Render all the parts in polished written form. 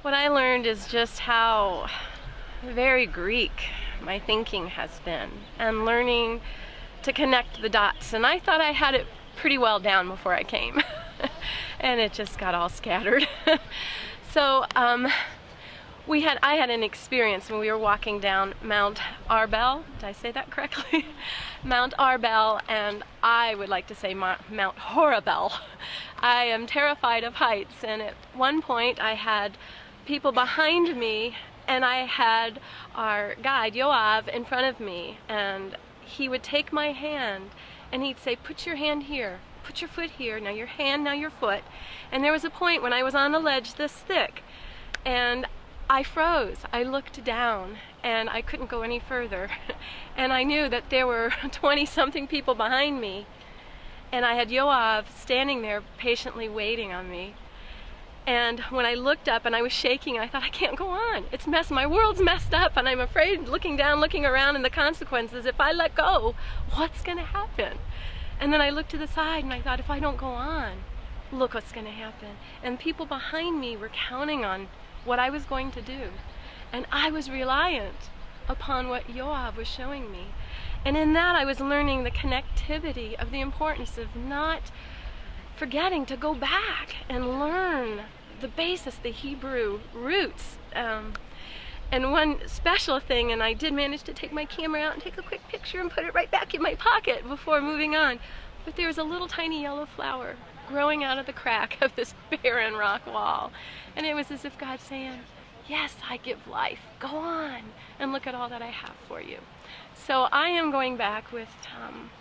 What I learned is just how very Greek my thinking has been, and learning to connect the dots. And I thought I had it pretty well down before I came, and it just got all scattered. So I had an experience when we were walking down Mount Arbel. Did I say that correctly? Mount Arbel, and I would like to say Mount Horrible. I am terrified of heights, and at one point I had people behind me, and I had our guide Yoav in front of me, and he would take my hand and he'd say, put your hand here, put your foot here, now your hand, now your foot. And there was a point when I was on a ledge this thick, and I froze. I looked down and I couldn't go any further. And I knew that there were 20-something people behind me, and I had Yoav standing there patiently waiting on me. And when I looked up and I was shaking, I thought, I can't go on. It's messed, my world's messed up, and I'm afraid, looking down, looking around, and the consequences, if I let go, what's gonna happen? And then I looked to the side and I thought, if I don't go on, look what's gonna happen. And people behind me were counting on what I was going to do. And I was reliant upon what Yoav was showing me. And in that I was learning the connectivity of the importance of not forgetting to go back and learn the basis, the Hebrew roots. And one special thing, and I did manage to take my camera out and take a quick picture and put it right back in my pocket before moving on, but there was a little tiny yellow flower growing out of the crack of this barren rock wall. And it was as if God saying, yes, I give life, go on and look at all that I have for you. So I am going back with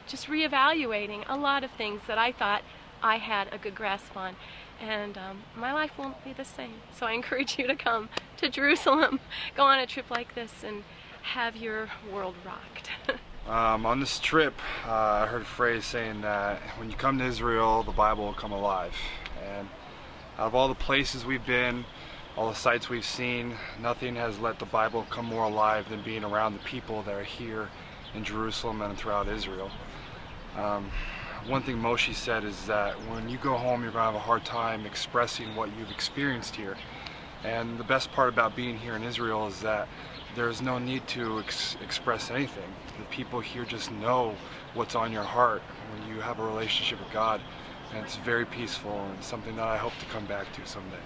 just reevaluating a lot of things that I thought I had a good grasp on, and my life won't be the same. So I encourage you to come to Jerusalem, go on a trip like this, and have your world rocked. On this trip, I heard a phrase saying that when you come to Israel, the Bible will come alive. And out of all the places we've been, all the sights we've seen, nothing has let the Bible come more alive than being around the people that are here in Jerusalem and throughout Israel. One thing Moshe said is that when you go home, you're going to have a hard time expressing what you've experienced here. And the best part about being here in Israel is that there's no need to express anything. The people here just know what's on your heart when you have a relationship with God. And it's very peaceful and something that I hope to come back to someday.